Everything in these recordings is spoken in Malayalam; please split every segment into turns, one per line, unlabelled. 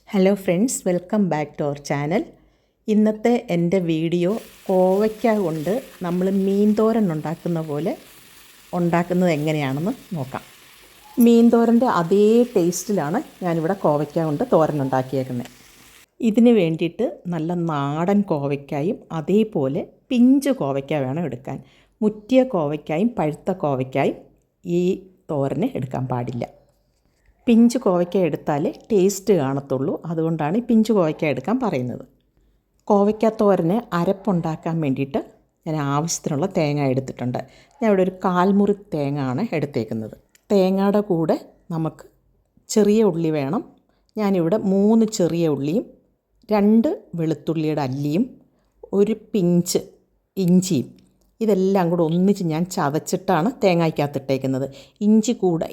Hello friends, welcome back to our channel. ഇന്നത്തെ എൻ്റെ വീഡിയോ കോവയ്ക്ക കൊണ്ട് നമ്മൾ മീൻ തോരൻ ഉണ്ടാക്കുന്ന പോലെ ഉണ്ടാക്കുന്നത് എങ്ങനെയാണെന്ന് നോക്കാം. മീൻ തോരൻ്റെ അതേ ടേസ്റ്റിലാണ് ഞാനിവിടെ കോവയ്ക്ക കൊണ്ട് തോരൻ ഉണ്ടാക്കിയേക്കുന്നത്. ഇതിന് വേണ്ടിയിട്ട് നല്ല നാടൻ കോവയ്ക്കായും അതേപോലെ പിഞ്ച് കോവയ്ക്ക വേണം എടുക്കാൻ. മുറ്റിയ കോവയ്ക്കായും പഴുത്ത കോവയ്ക്കായും ഈ തോരന് എടുക്കാൻ പാടില്ല. പിഞ്ച് കോവയ്ക്ക എടുത്താൽ ടേസ്റ്റ് കാണത്തുള്ളൂ. അതുകൊണ്ടാണ് ഈ പിഞ്ച് കോവയ്ക്ക എടുക്കാൻ പറയുന്നത്. കോവയ്ക്ക തോരന് അരപ്പുണ്ടാക്കാൻ വേണ്ടിയിട്ട് ഞാൻ ആവശ്യത്തിനുള്ള തേങ്ങ എടുത്തിട്ടുണ്ട്. ഞാൻ ഇവിടെ ഒരു 1/4 മുറി തേങ്ങ ആണ് എടുത്തേക്കുന്നത്. തേങ്ങയുടെ കൂടെ നമുക്ക് ചെറിയ ഉള്ളി വേണം. ഞാനിവിടെ 3 ചെറിയ ഉള്ളിയും 2 വെളുത്തുള്ളിയുടെ അല്ലിയും ഒരു പിഞ്ച് ഇഞ്ചിയും ഇതെല്ലാം കൂടെ ഒന്നിച്ച് ഞാൻ ചതച്ചിട്ടാണ് തേങ്ങയ്ക്കകത്തിട്ടേക്കുന്നത്.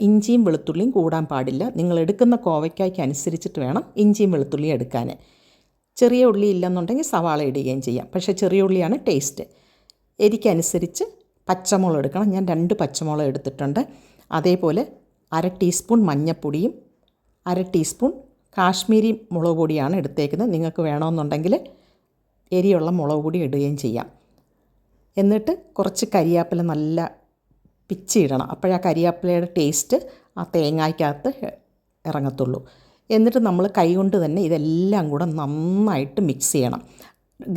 ഇഞ്ചിയും വെളുത്തുള്ളിയും കൂടാൻ പാടില്ല. നിങ്ങൾ എടുക്കുന്ന കോവയ്ക്കായ്ക്ക് അനുസരിച്ചിട്ട് വേണം ഇഞ്ചിയും വെളുത്തുള്ളിയും എടുക്കാൻ. ചെറിയ ഉള്ളി ഇല്ലെന്നുണ്ടെങ്കിൽ സവാള ഇടുകയും ചെയ്യാം. പക്ഷേ ചെറിയ ഉള്ളിയാണ് ടേസ്റ്റ്. എരിക്കനുസരിച്ച് പച്ചമുളക് എടുക്കണം. ഞാൻ 2 പച്ചമുളക് എടുത്തിട്ടുണ്ട്. അതേപോലെ 1/2 ടീസ്പൂൺ മഞ്ഞൾപ്പൊടിയും 1/2 ടീസ്പൂൺ കാശ്മീരി മുളക് പൊടിയാണ് എടുത്തേക്കുന്നത്. നിങ്ങൾക്ക് വേണമെന്നുണ്ടെങ്കിൽ എരിയുള്ള മുളക് പൊടി ഇടുകയും ചെയ്യാം. എന്നിട്ട് കുറച്ച് കരിയാപ്പില നല്ല പിച്ചിടണം. അപ്പോഴാ കരിയാപ്പിലയുടെ ടേസ്റ്റ് ആ തേങ്ങയ്ക്കകത്ത് ഇറങ്ങത്തുള്ളൂ. എന്നിട്ട് നമ്മൾ കൈകൊണ്ട് തന്നെ ഇതെല്ലാം കൂടെ നന്നായിട്ട് മിക്സ് ചെയ്യണം.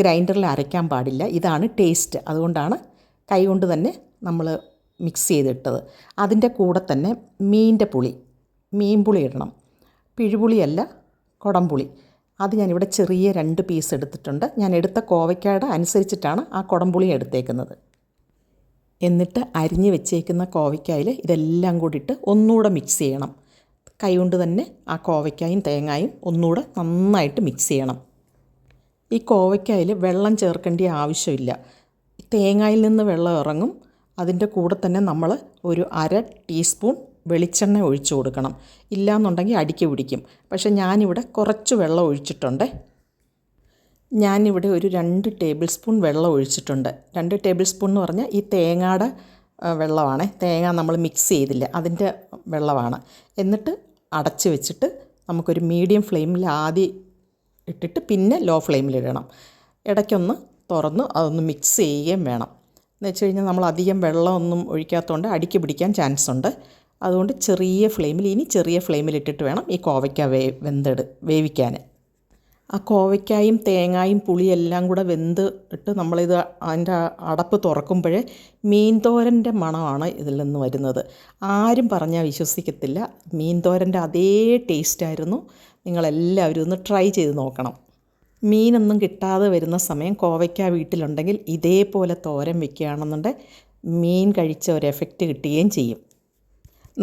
ഗ്രൈൻഡറിൽ അരയ്ക്കാൻ പാടില്ല. ഇതാണ് ടേസ്റ്റ്. അതുകൊണ്ടാണ് കൈകൊണ്ട് തന്നെ നമ്മൾ മിക്സ് ചെയ്തിട്ടത്. അതിൻ്റെ കൂടെ തന്നെ മീൻ പുളി ഇടണം. പിഴുപുളിയല്ല, കുടംപുളി. അത് ഞാനിവിടെ ചെറിയ 2 പീസ് എടുത്തിട്ടുണ്ട്. ഞാൻ എടുത്ത കോവയ്ക്കയുടെ അനുസരിച്ചിട്ടാണ് ആ കുടംപുളി എടുത്തേക്കുന്നത്. എന്നിട്ട് അരിഞ്ഞ് വെച്ചേക്കുന്ന കോവയ്ക്കായിൽ ഇതെല്ലാം കൂടിയിട്ട് ഒന്നുകൂടെ മിക്സ് ചെയ്യണം. കൈകൊണ്ട് തന്നെ ആ കോവയ്ക്കായും തേങ്ങായും ഒന്നുകൂടെ നന്നായിട്ട് മിക്സ് ചെയ്യണം. ഈ കോവയ്ക്കായിൽ വെള്ളം ചേർക്കേണ്ട ആവശ്യമില്ല. തേങ്ങയിൽ നിന്ന് വെള്ളം ഇറങ്ങും. അതിൻ്റെ കൂടെ തന്നെ നമ്മൾ ഒരു 1/2 ടീസ്പൂൺ വെളിച്ചെണ്ണ ഒഴിച്ചു കൊടുക്കണം. ഇല്ലയെന്നുണ്ടെങ്കിൽ അടിക്ക് പിടിക്കും. പക്ഷേ ഞാനിവിടെ കുറച്ച് വെള്ളം ഒഴിച്ചിട്ടുണ്ട്. ഞാനിവിടെ ഒരു 2 ടേബിൾ സ്പൂൺ വെള്ളം ഒഴിച്ചിട്ടുണ്ട്. 2 ടേബിൾ സ്പൂൺ എന്ന് പറഞ്ഞാൽ ഈ തേങ്ങയുടെ വെള്ളമാണ്. തേങ്ങ നമ്മൾ മിക്സ് ചെയ്തില്ല, അതിൻ്റെ വെള്ളമാണ്. എന്നിട്ട് അടച്ച് വെച്ചിട്ട് നമുക്കൊരു മീഡിയം ഫ്ലെയിമിൽ ആദ്യം ഇട്ടിട്ട് പിന്നെ ലോ ഫ്ലെയിമിലിടണം. ഇടയ്ക്കൊന്ന് തുറന്ന് അതൊന്ന് മിക്സ് ചെയ്യുകയും വേണം. എന്ന് വെച്ച് കഴിഞ്ഞാൽ നമ്മൾ അധികം വെള്ളമൊന്നും ഒഴിക്കാത്തതുകൊണ്ട് അടിക്ക് പിടിക്കാൻ ചാൻസ് ഉണ്ട്. അതുകൊണ്ട് ചെറിയ ഫ്ലെയിമിലിട്ടിട്ട് വേണം ഈ കോവയ്ക്ക വേവിക്കാൻ. ആ കോവയ്ക്കായും തേങ്ങായും പുളിയെല്ലാം കൂടെ വെന്ത് ഇട്ട് നമ്മളിത് അതിൻ്റെ അടപ്പ് തുറക്കുമ്പോഴേ മീൻ തോരൻ്റെ മണമാണ് ഇതിൽ നിന്ന് വരുന്നത്. ആരും പറഞ്ഞാൽ വിശ്വസിക്കത്തില്ല. മീൻ തോരൻ്റെ അതേ ടേസ്റ്റായിരുന്നു. നിങ്ങളെല്ലാവരും ഒന്ന് ട്രൈ ചെയ്ത് നോക്കണം. മീനൊന്നും കിട്ടാതെ വരുന്ന സമയം കോവയ്ക്ക വീട്ടിലുണ്ടെങ്കിൽ ഇതേപോലെ തോരൻ വെക്കുകയാണെന്നുണ്ടെങ്കിൽ മീൻ കഴിച്ച ഒരു എഫക്റ്റ് കിട്ടുകയും ചെയ്യും.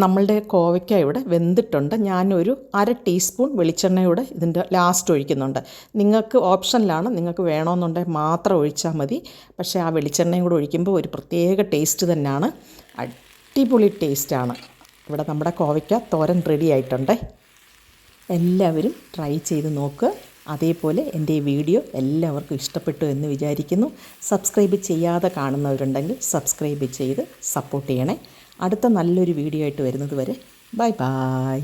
നമ്മളുടെ കോവയ്ക്ക ഇവിടെ വെന്തിട്ടുണ്ട്. ഞാനൊരു 1/2 ടീസ്പൂൺ വെളിച്ചെണ്ണയൂടെ ഇതിൻ്റെ ലാസ്റ്റ് ഒഴിക്കുന്നുണ്ട്. നിങ്ങൾക്ക് ഓപ്ഷനിലാണ്. നിങ്ങൾക്ക് വേണമെന്നുണ്ടെങ്കിൽ മാത്രം ഒഴിച്ചാൽ മതി. പക്ഷേ ആ വെളിച്ചെണ്ണയും കൂടെ ഒഴിക്കുമ്പോൾ ഒരു പ്രത്യേക ടേസ്റ്റ് തന്നെയാണ്. അടിപൊളി ടേസ്റ്റാണ്. ഇവിടെ നമ്മുടെ കോവയ്ക്ക തോരൻ റെഡി ആയിട്ടുണ്ട്. എല്ലാവരും ട്രൈ ചെയ്ത് നോക്കുക. അതേപോലെ എൻ്റെ ഈ വീഡിയോ എല്ലാവർക്കും ഇഷ്ടപ്പെട്ടു എന്ന് വിചാരിക്കുന്നു. സബ്സ്ക്രൈബ് ചെയ്യാതെ കാണുന്നവരുണ്ടെങ്കിൽ സബ്സ്ക്രൈബ് ചെയ്ത് സപ്പോർട്ട് ചെയ്യണേ. അടുത്ത നല്ലൊരു വീഡിയോ ആയിട്ട് വരുന്നത് വരെ ബൈ.